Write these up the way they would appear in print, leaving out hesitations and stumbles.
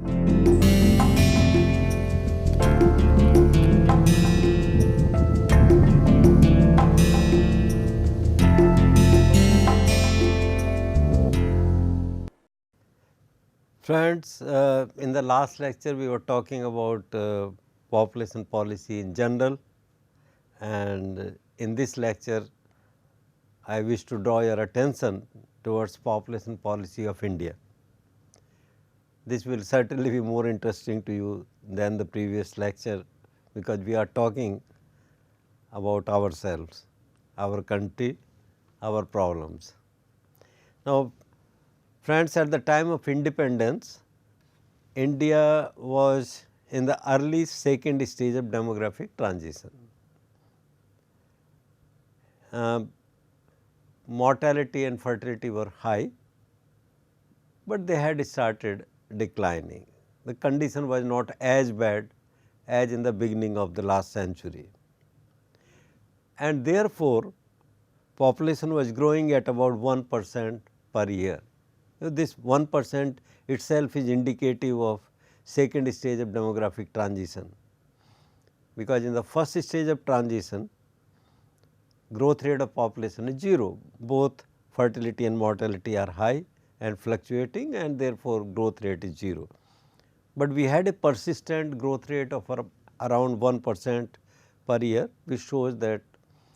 Friends, in the last lecture we were talking about population policy in general, and in this lecture I wish to draw your attention towards population policy of India. This will certainly be more interesting to you than the previous lecture, because we are talking about ourselves, our country, our problems. Now, friends, at the time of independence, India was in the early second stage of demographic transition. Mortality and fertility were high, but they had started declining. The condition was not as bad as in the beginning of the last century, and therefore, population was growing at about 1% per year. This 1% itself is indicative of second stage of demographic transition, because in the first stage of transition, growth rate of population is 0, both fertility and mortality are high and fluctuating, and therefore, growth rate is 0. But we had a persistent growth rate of around 1% per year, which shows that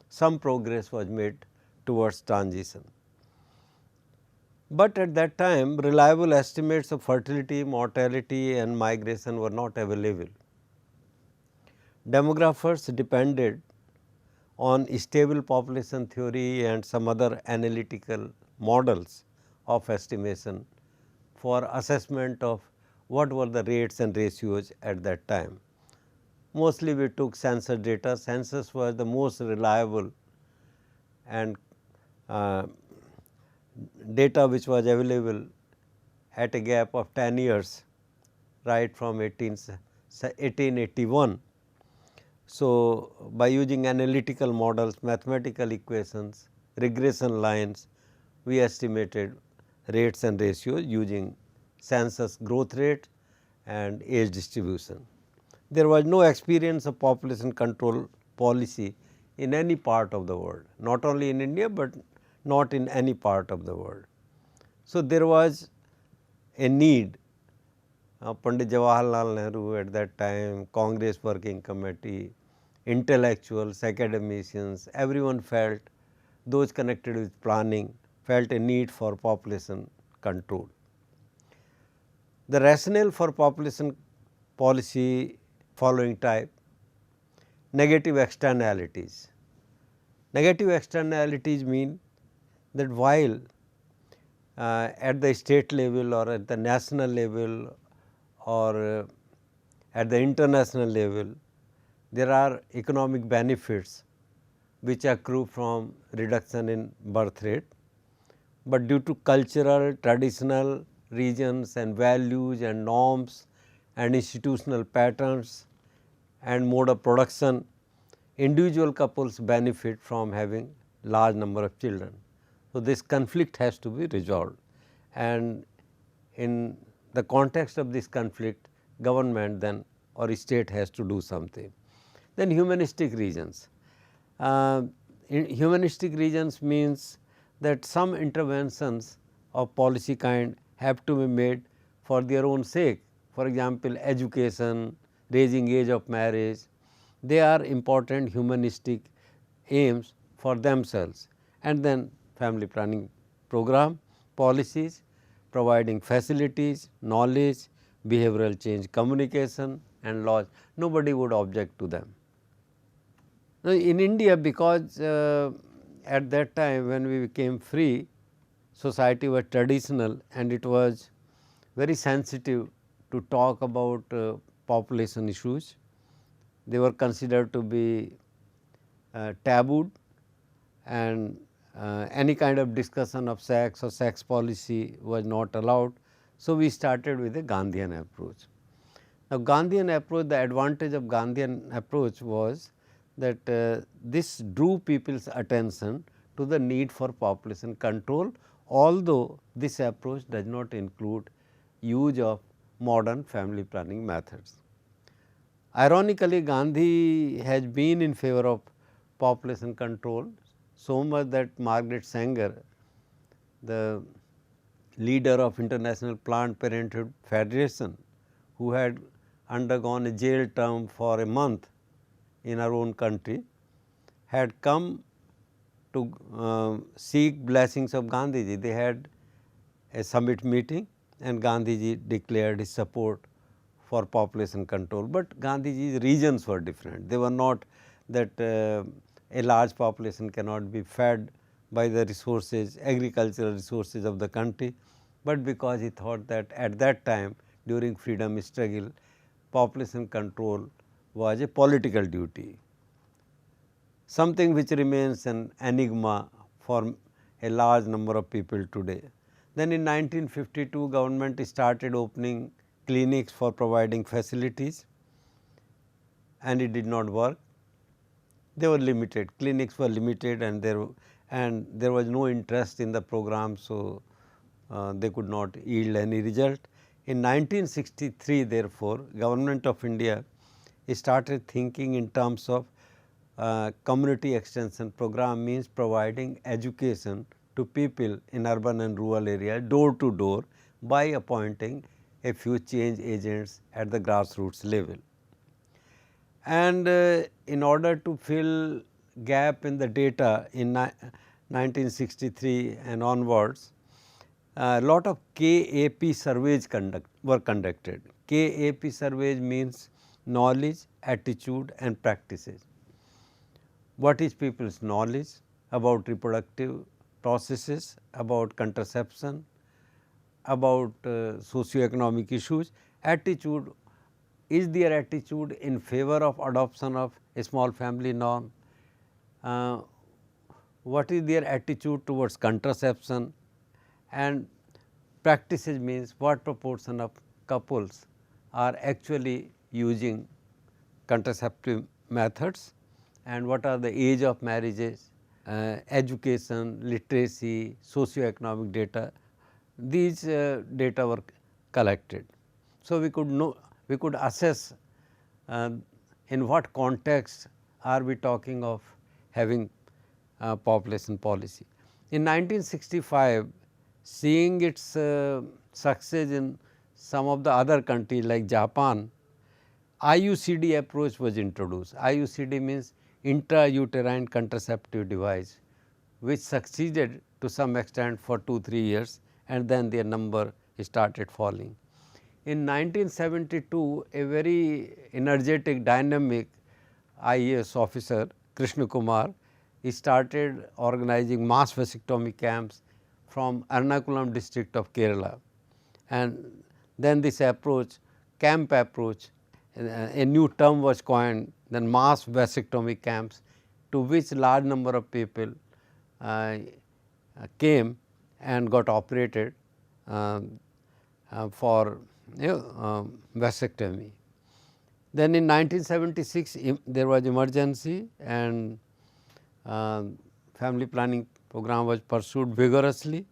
some progress was made towards transition. But at that time, reliable estimates of fertility, mortality and migration were not available. Demographers depended on stable population theory and some other analytical models of estimation for assessment of what were the rates and ratios at that time. Mostly we took census data. Census was the most reliable and data which was available at a gap of 10 years, right from 1881. So, by using analytical models, mathematical equations, regression lines, we estimated rates and ratios using census growth rate and age distribution. There was no experience of population control policy in any part of the world, not only in India, but not in any part of the world. So, there was a need. Pandit Jawaharlal Nehru at that time, Congress Working Committee, intellectuals, academicians, everyone felt, those connected with planning felt a need for population control. The rationale for population policy following type: negative externalities. Negative externalities mean that while at the state level or at the national level or at the international level, there are economic benefits which accrue from reduction in birth rate, but due to cultural, traditional regions and values and norms and institutional patterns and mode of production, individual couples benefit from having large number of children. So, this conflict has to be resolved, and in the context of this conflict, government then or state has to do something. Then humanistic reasons. Humanistic reasons means that some interventions of policy kind have to be made for their own sake. For example, education, raising age of marriage, they are important humanistic aims for themselves. And then family planning program, policies, providing facilities, knowledge, behavioral change communication and laws, nobody would object to them. Now, in India, because at that time when we became free, society was traditional and it was very sensitive to talk about population issues. They were considered to be tabooed, and any kind of discussion of sex or sex policy was not allowed. So, we started with a Gandhian approach. Now, Gandhian approach, the advantage of Gandhian approach was that this drew people's attention to the need for population control, although this approach does not include use of modern family planning methods. Ironically, Gandhi has been in favor of population control so much that Margaret Sanger, the leader of International Planned Parenthood Federation, who had undergone a jail term for a month in our own country, had come to seek blessings of Gandhiji. They had a summit meeting and Gandhiji declared his support for population control, but Gandhiji's reasons were different. They were not that a large population cannot be fed by the resources, agricultural resources of the country, but because he thought that at that time during freedom struggle, population control was a political duty, something which remains an enigma for a large number of people today. Then in 1952, government started opening clinics for providing facilities and it did not work. They were limited, clinics were limited and there was no interest in the program. So, they could not yield any result. In 1963, therefore, Government of India started thinking in terms of community extension program, means providing education to people in urban and rural areas door to door by appointing a few change agents at the grassroots level. And in order to fill gap in the data in 1963 and onwards, a lot of KAP surveys were conducted. KAP surveys means knowledge, attitude and practices. What is people's knowledge about reproductive processes, about contraception, about socio-economic issues? Attitude, is their attitude in favor of adoption of a small family norm? What is their attitude towards contraception? And practices means what proportion of couples are actually using contraceptive methods and what are the age of marriages, education, literacy, socio-economic data. These data were collected. So, we could assess in what context are we talking of having population policy. In 1965, seeing its success in some of the other countries like Japan, IUCD approach was introduced. IUCD means intrauterine contraceptive device, which succeeded to some extent for 2-3 years and then their number started falling. In 1972, a very energetic, dynamic IAS officer, Krishna Kumar, he started organizing mass vasectomy camps from Ernakulam district of Kerala. And then this approach, camp approach, a new term was coined, then mass vasectomy camps, to which large number of people came and got operated for vasectomy. Then in 1976, there was emergency and family planning program was pursued vigorously,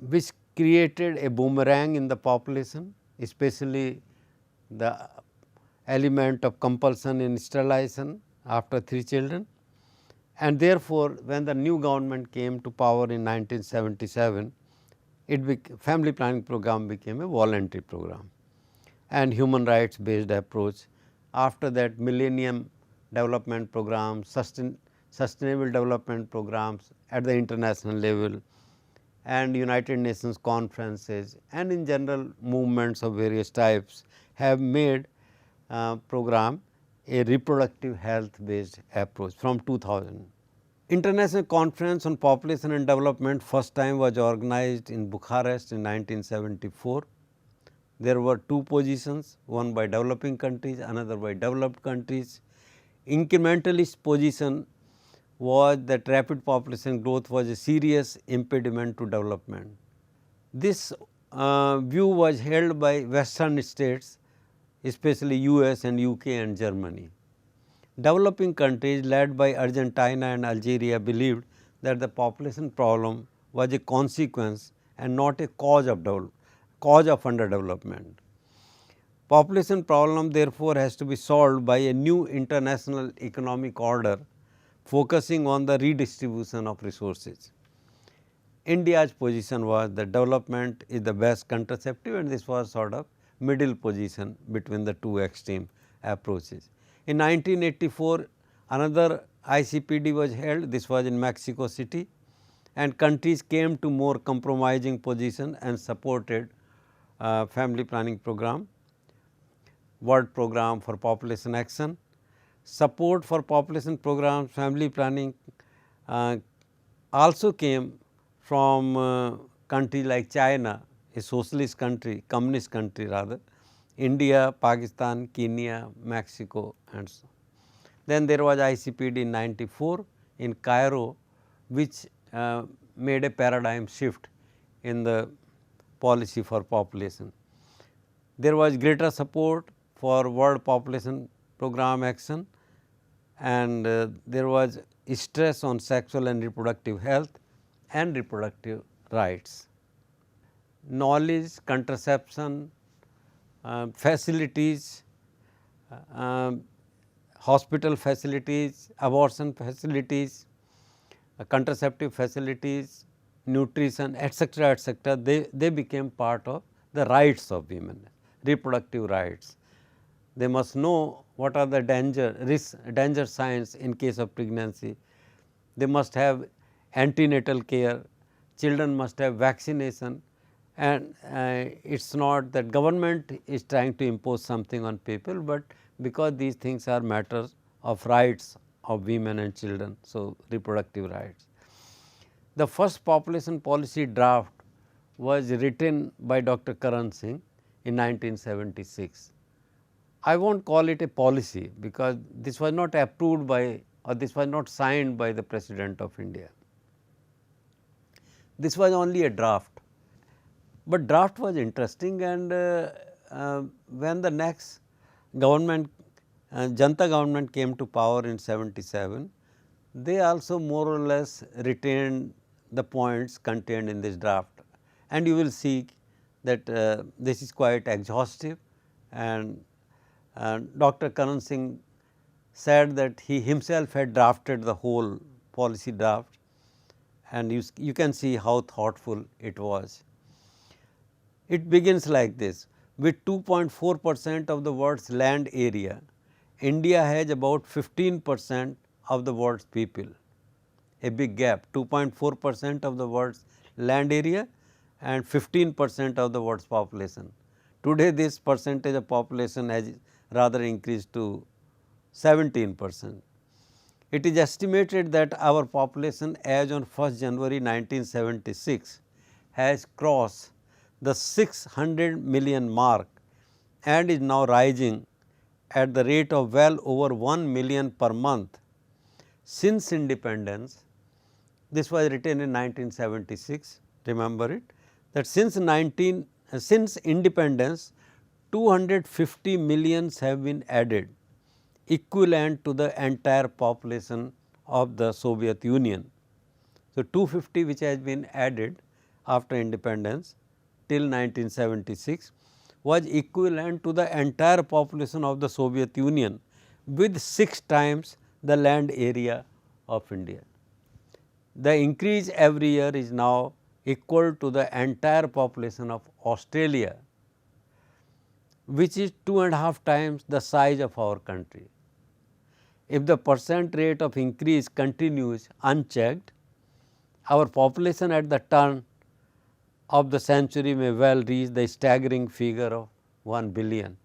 which created a boomerang in the population, especially the element of compulsion in sterilization after 3 children. And therefore, when the new government came to power in 1977, family planning program became a voluntary program and human rights based approach. After that, millennium development programs, sustainable development programs at the international level and United Nations conferences and in general movements of various types have made program a reproductive health based approach from 2000. International Conference on Population and Development first time was organized in Bucharest in 1974. There were 2 positions, one by developing countries, another by developed countries. Incrementalist position was that rapid population growth was a serious impediment to development. This view was held by western states, especially US and UK and Germany. Developing countries led by Argentina and Algeria believed that the population problem was a consequence and not a cause of cause of underdevelopment. Population problem therefore has to be solved by a new international economic order focusing on the redistribution of resources. India's position was that development is the best contraceptive, and this was sort of middle position between the two extreme approaches. In 1984, another ICPD was held. This was in Mexico City, and countries came to more compromising position and supported family planning program, World Program for Population Action. Support for population programs, family planning also came from countries like China, a socialist country, communist country rather, India, Pakistan, Kenya, Mexico and so on. Then there was ICPD in 94 in Cairo, which made a paradigm shift in the policy for population. There was greater support for World Population Program action, and there was stress on sexual and reproductive health and reproductive rights. Knowledge, contraception, facilities, hospital facilities, abortion facilities, contraceptive facilities, nutrition, etc., they became part of the rights of women, reproductive rights. They must know what are the danger signs in case of pregnancy. They must have antenatal care, children must have vaccination, and it is not that government is trying to impose something on people, but because these things are matters of rights of women and children. So, reproductive rights. The first population policy draft was written by Dr. Karan Singh in 1976. I will not call it a policy, because this was not approved by, or this was not signed by the President of India. This was only a draft, but draft was interesting, and when the next government, Janta government came to power in 77, they also more or less retained the points contained in this draft, and you will see that this is quite exhaustive, and Dr. Karan Singh said that he himself had drafted the whole policy draft, and you can see how thoughtful it was. It begins like this: with 2.4% of the world's land area, India has about 15% of the world's people, a big gap, 2.4% of the world's land area and 15% of the world's population. Today this percentage of population has rather increased to 17%. It is estimated that our population as on 1st January 1976 has crossed the 600 million mark and is now rising at the rate of well over 1 million per month. Since independence, this was written in 1976, remember it, that since independence 250 millions have been added, equivalent to the entire population of the Soviet Union. So, 250 which has been added after independence till 1976 was equivalent to the entire population of the Soviet Union with 6 times the land area of India. The increase every year is now equal to the entire population of Australia, which is 2.5 times the size of our country. If the percent rate of increase continues unchecked, our population at the turn of the century may well reach the staggering figure of 1 billion.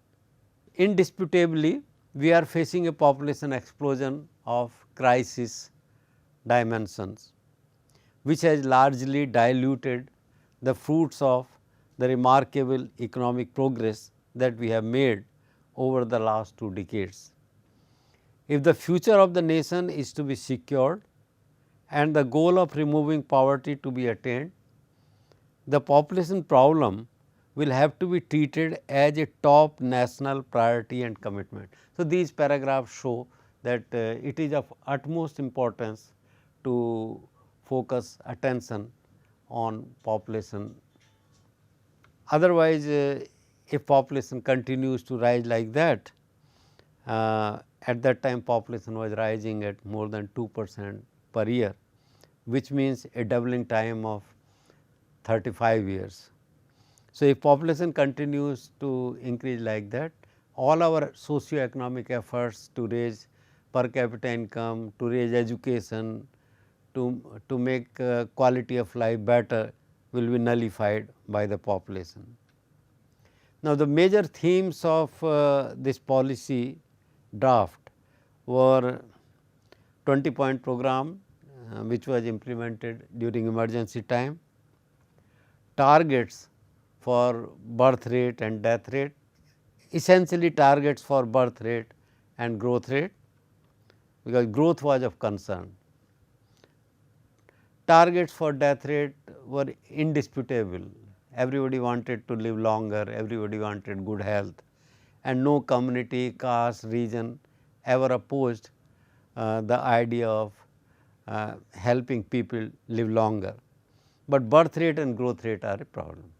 Indisputably, we are facing a population explosion of crisis dimensions, which has largely diluted the fruits of the remarkable economic progress that we have made over the last 2 decades. If the future of the nation is to be secured and the goal of removing poverty to be attained, the population problem will have to be treated as a top national priority and commitment. So, these paragraphs show that it is of utmost importance to focus attention on population Otherwise, if population continues to rise like that, at that time population was rising at more than 2% per year, which means a doubling time of 35 years. So, if population continues to increase like that, all our socio-economic efforts to raise per capita income, to raise education, to make quality of life better will be nullified by the population. Now, the major themes of this policy draft were 20-point program, which was implemented during emergency time, targets for birth rate and death rate, essentially targets for birth rate and growth rate, because growth was of concern. Targets for death rate were indisputable. Everybody wanted to live longer, everybody wanted good health, and no community, caste, region ever opposed the idea of helping people live longer. But birth rate and growth rate are a problem.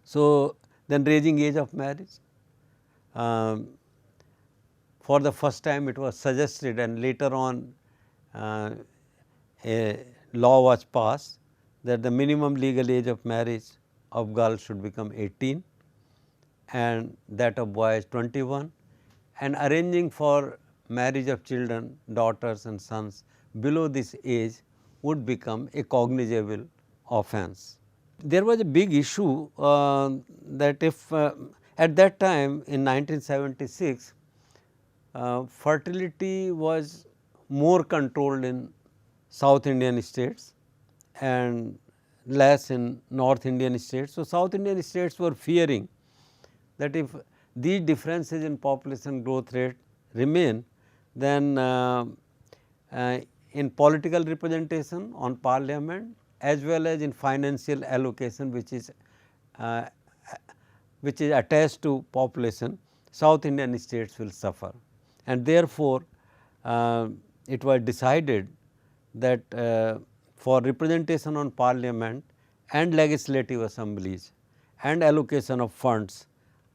So, then raising age of marriage. For the first time it was suggested, and later on a law was passed that the minimum legal age of marriage of girls should become 18 and that of boys 21, and arranging for marriage of children, daughters and sons below this age would become a cognizable offence. There was a big issue that if at that time in 1976 fertility was more controlled in South Indian states and less in North Indian states. So, South Indian states were fearing that if these differences in population growth rate remain, then in political representation on parliament as well as in financial allocation which is attached to population, South Indian states will suffer. And therefore, it was decided that for representation on parliament and legislative assemblies and allocation of funds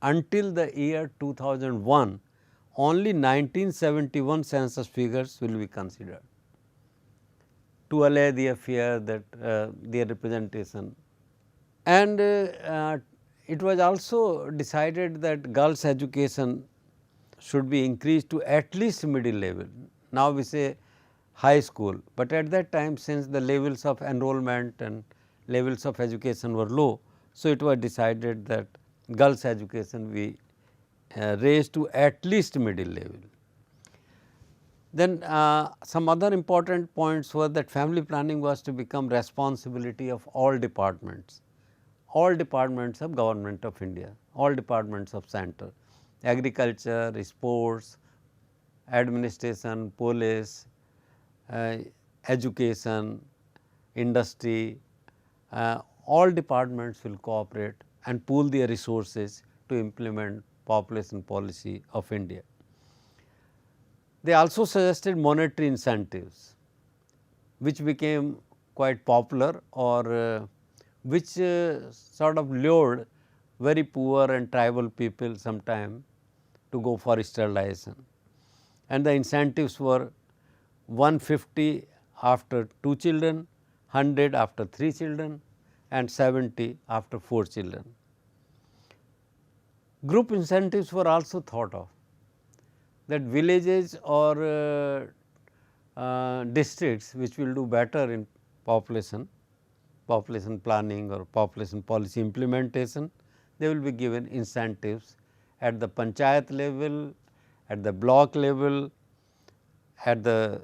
until the year 2001, only 1971 census figures will be considered to allay the fear that their representation. And it was also decided that girls' education should be increased to at least middle level. Now, we say high school, but at that time since the levels of enrollment and levels of education were low. So, it was decided that girls' education be raised to at least middle level. Then some other important points were that family planning was to become responsibility of all departments of government of India, all departments of center, agriculture, sports, administration, police, education, industry, all departments will cooperate and pool their resources to implement population policy of India. They also suggested monetary incentives, which became quite popular or which sort of lured very poor and tribal people sometime to go for sterilization. And the incentives were 150 after 2 children, 100 after 3 children and 70 after 4 children. Group incentives were also thought of, that villages or districts which will do better in population planning or population policy implementation, they will be given incentives at the panchayat level, at the block level, at the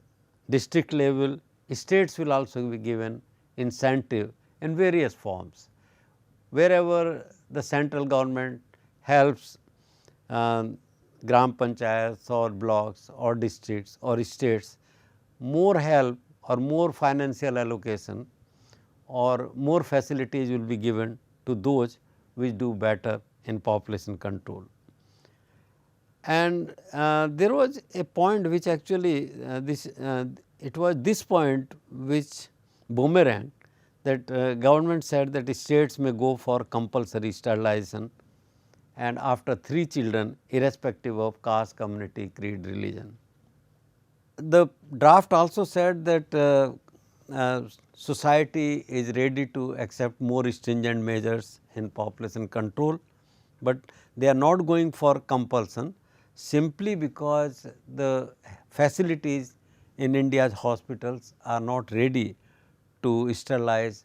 district level. States will also be given incentive in various forms. Wherever the central government helps gram panchayats or blocks or districts or states, more help or more financial allocation or more facilities will be given to those which do better in population control. And there was a point which actually it was this point which boomerang, that government said that states may go for compulsory sterilization and after 3 children irrespective of caste, community, creed, religion. The draft also said that society is ready to accept more stringent measures in population control, but they are not going for compulsion simply because the facilities in India's hospitals are not ready to sterilize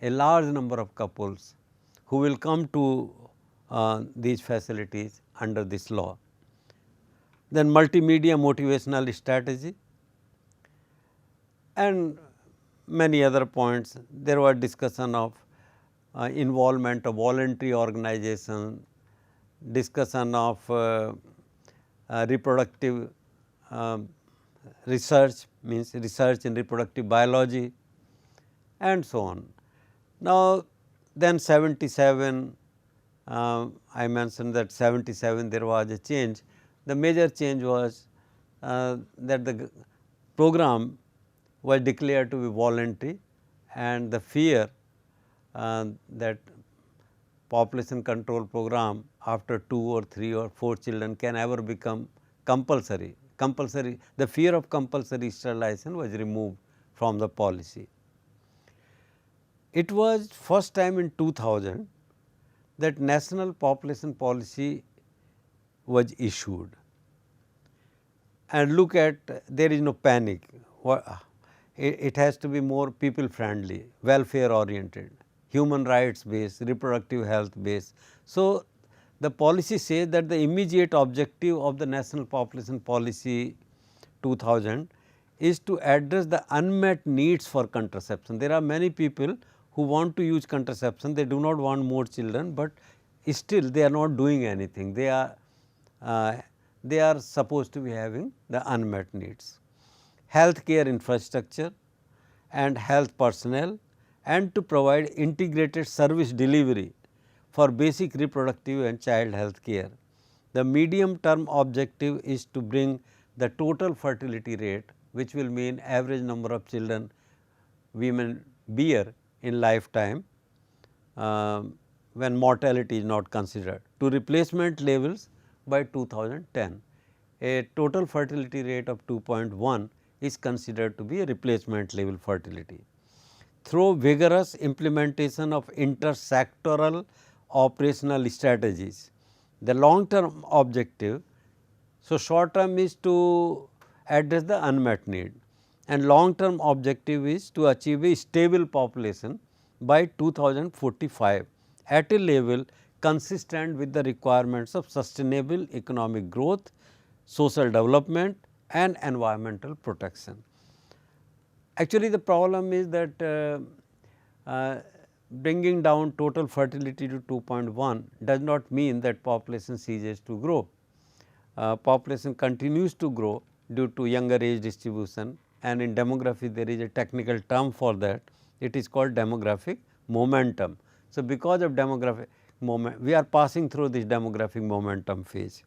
a large number of couples who will come to these facilities under this law. Then multimedia motivational strategy and many other points. There was discussion of involvement of voluntary organization, discussion of reproductive research, means research in reproductive biology and so on. Now, then 77, I mentioned that 77 there was a change. The major change was that the program was declared to be voluntary and the fear that population control program after 2 or 3 or 4 children can ever become compulsory. The fear of compulsory sterilization was removed from the policy. It was first time in 2000 that national population policy was issued, and look at, there is no panic. It has to be more people friendly, welfare oriented, human rights based, reproductive health based. So, the policy says that the immediate objective of the national population policy 2000 is to address the unmet needs for contraception. There are many people who want to use contraception, they do not want more children, but still they are not doing anything. They are supposed to be having the unmet needs. Healthcare infrastructure and health personnel, and to provide integrated service delivery for basic reproductive and child health care. The medium term objective is to bring the total fertility rate, which will mean average number of children women bear in lifetime when mortality is not considered, to replacement levels by 2010. A total fertility rate of 2.1 is considered to be a replacement level fertility. Through vigorous implementation of intersectoral operational strategies, the long term objective, so short term is to address the unmet need and long term objective is to achieve a stable population by 2045 at a level consistent with the requirements of sustainable economic growth, social development and environmental protection. Actually, the problem is that bringing down total fertility to 2.1 does not mean that population ceases to grow. Population continues to grow due to younger age distribution, and in demography there is a technical term for that, it is called demographic momentum. So, because of demographic moment, we are passing through this demographic momentum phase.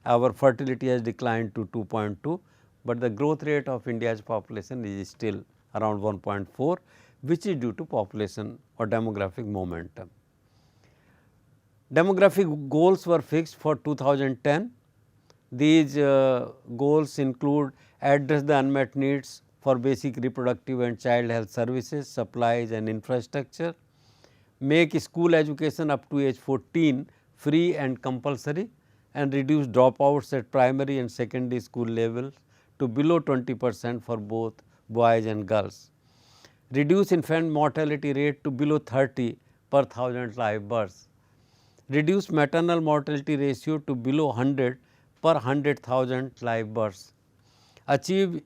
Our fertility has declined to 2.2, but the growth rate of India's population is still around 1.4, which is due to population or demographic momentum. Demographic goals were fixed for 2010. These goals include address the unmet needs for basic reproductive and child health services, supplies and infrastructure, make school education up to age 14 free and compulsory, and reduce dropouts at primary and secondary school levels to below 20% for both boys and girls. Reduce infant mortality rate to below 30 per 1000 live births. Reduce maternal mortality ratio to below 100 per 100,000 live births. Achieve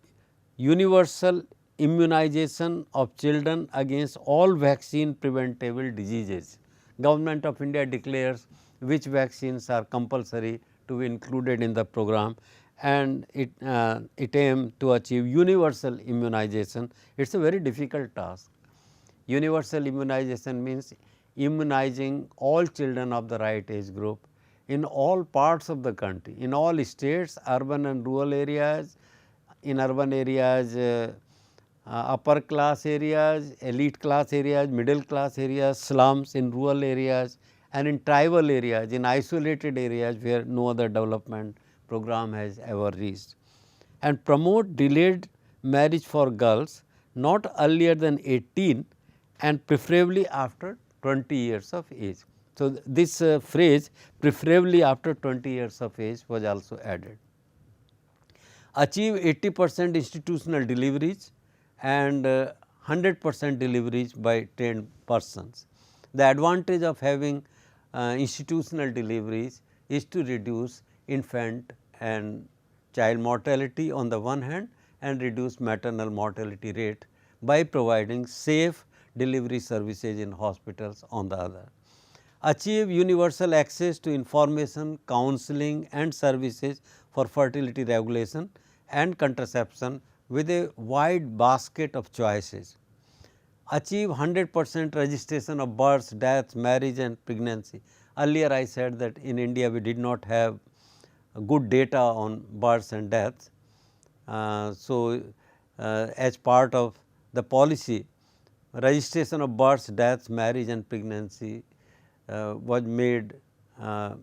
universal immunization of children against all vaccine preventable diseases. Government of India declares which vaccines are compulsory to be included in the program, and it aims to achieve universal immunization. It is a very difficult task. Universal immunization means immunizing all children of the right age group in all parts of the country, in all states, urban and rural areas. In urban areas, upper class areas, elite class areas, middle class areas, slums in rural areas and in tribal areas, in isolated areas where no other development program has ever reached, and promote delayed marriage for girls not earlier than 18 and preferably after 20 years of age. So, this phrase preferably after 20 years of age was also added. Achieve 80% institutional deliveries and 100% deliveries by trained persons. The advantage of having institutional deliveries is to reduce infant and child mortality on the one hand and reduce maternal mortality rate by providing safe delivery services in hospitals on the other. Achieve universal access to information, counseling and services for fertility regulation and contraception with a wide basket of choices. Achieve 100% registration of births, deaths, marriage and pregnancy. Earlier I said that in India we did not have good data on births and deaths. As part of the policy, registration of births, deaths, marriage and pregnancy was made a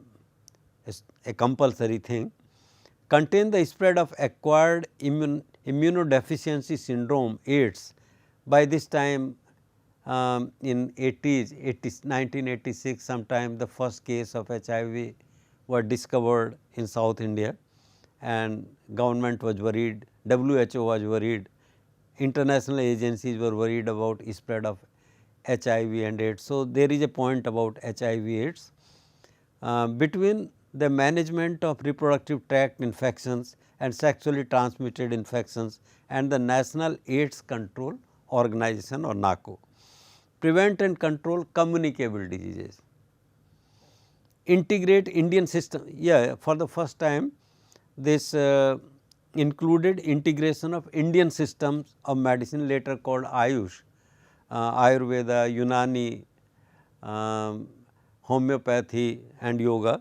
compulsory thing. Contain the spread of acquired immunodeficiency syndrome AIDS. By this time in 1986 sometime the first case of HIV were discovered in South India and government was worried, WHO was worried, international agencies were worried about spread of HIV and AIDS. So, there is a point about HIV AIDS. Between the management of reproductive tract infections and sexually transmitted infections and the National AIDS Control Organization or NACO. Prevent and control communicable diseases. Integrate Indian system, for the first time this included integration of Indian systems of medicine later called Ayush, Ayurveda, Unani, homeopathy and yoga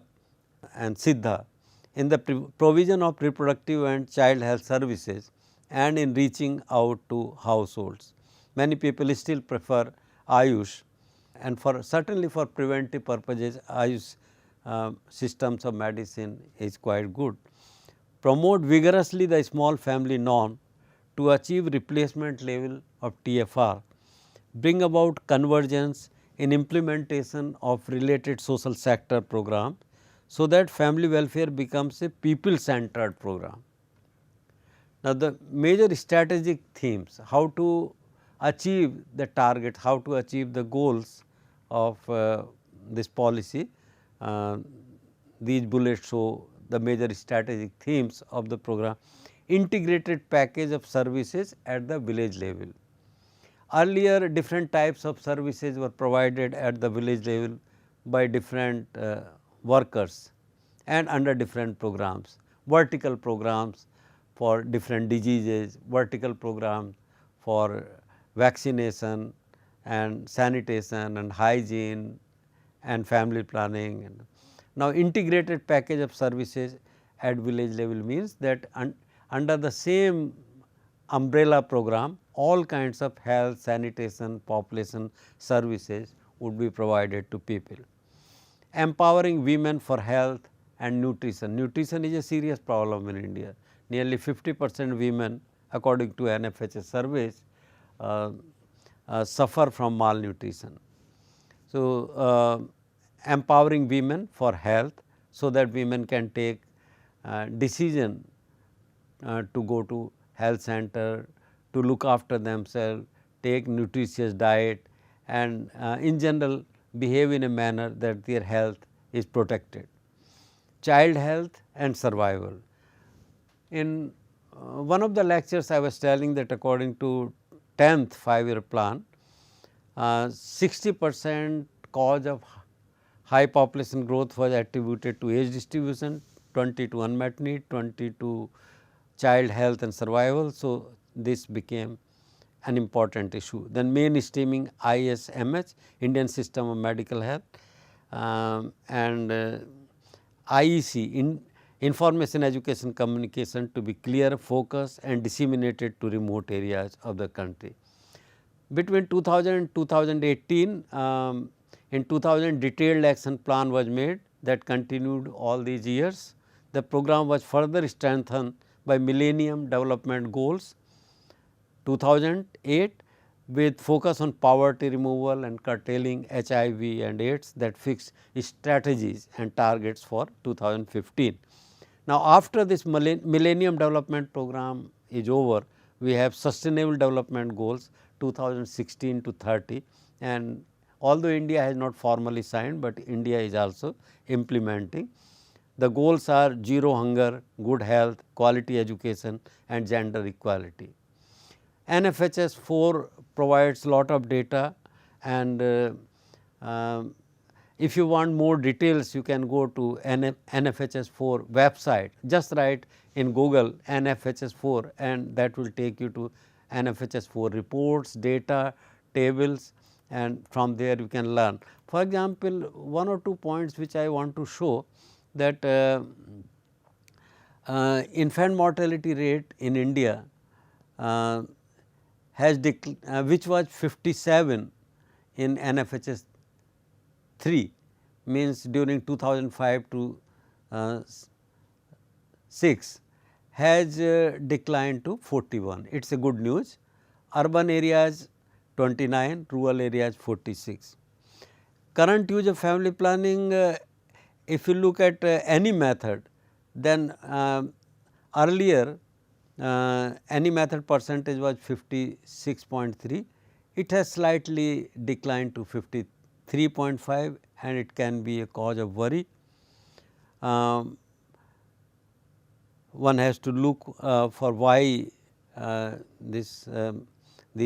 and Siddha in the provision of reproductive and child health services and in reaching out to households. Many people still prefer Ayush and certainly for preventive purposes Ayush systems of medicine is quite good. Promote vigorously the small family norm to achieve replacement level of TFR. Bring about convergence in implementation of related social sector program, so that family welfare becomes a people centered program. Now, the major strategic themes, how to achieve the target, how to achieve the goals of this policy, these bullets show the major strategic themes of the program. Integrated package of services at the village level. Earlier different types of services were provided at the village level by different workers and under different programs, vertical programs for different diseases, vertical programs for vaccination and sanitation and hygiene and family planning. Now, integrated package of services at village level means that under the same umbrella program all kinds of health, sanitation, population services would be provided to people. Empowering women for health and nutrition. Nutrition is a serious problem in India. Nearly 50% women according to NFHS surveys suffer from malnutrition. So, empowering women for health, so that women can take decision to go to health center, to look after themselves, take nutritious diet and in general behave in a manner that their health is protected. Child health and survival. In one of the lectures I was telling that according to 10th 5-year plan, 60% cause of high population growth was attributed to age distribution, 20 to unmet need, 20 to child health and survival. So, this became an important issue. Then mainstreaming ISMH, Indian System of Medical Health, and IEC, information education communication to be clear, focused and disseminated to remote areas of the country. Between 2000 and 2018, in 2000 detailed action plan was made that continued all these years. The program was further strengthened by Millennium Development Goals 2008 with focus on poverty removal and curtailing HIV and AIDS that fixed strategies and targets for 2015. Now, after this Millennium Development Program is over, we have Sustainable Development Goals 2016 to 30, and although India has not formally signed, but India is also implementing. The goals are zero hunger, good health, quality education and gender equality. NFHS 4 provides lot of data, and if you want more details, you can go to NFHS 4 website. Just write in Google NFHS 4 and that will take you to NFHS 4 reports, data, tables, and from there you can learn. For example, one or two points which I want to show that infant mortality rate in India has which was 57 in NFHS 3, means during 2005 to 6 has declined to 41. It is a good news. Urban areas 29, rural areas 46. Current use of family planning, if you look at any method, then earlier any method percentage was 56.3, it has slightly declined to 53.5 and it can be a cause of worry. One has to look for why these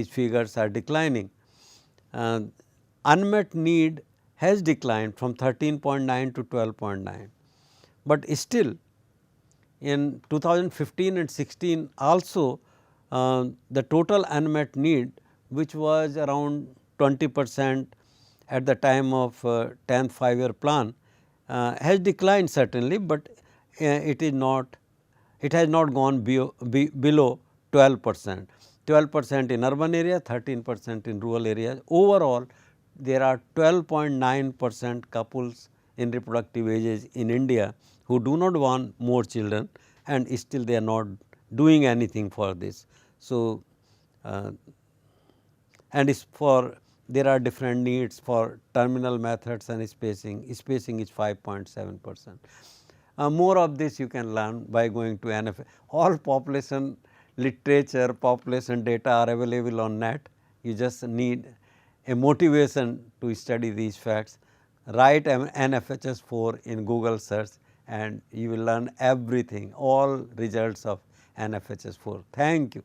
figures are declining. Unmet need has declined from 13.9 to 12.9, but still in 2015 and 16 also the total unmet need, which was around 20% at the time of 10th 5-year plan, has declined certainly, but it is not, it has not gone below 12%. 12% in urban area, 13% in rural areas. Overall, there are 12.9% couples in reproductive ages in India who do not want more children, and still they are not doing anything for this. So, and is for there are different needs for terminal methods and spacing. Spacing is 5.7%. More of this you can learn by going to NFHS. All population literature, population data are available on net. You just need a motivation to study these facts. Write NFHS 4 in Google search and you will learn everything, all results of NFHS 4. Thank you.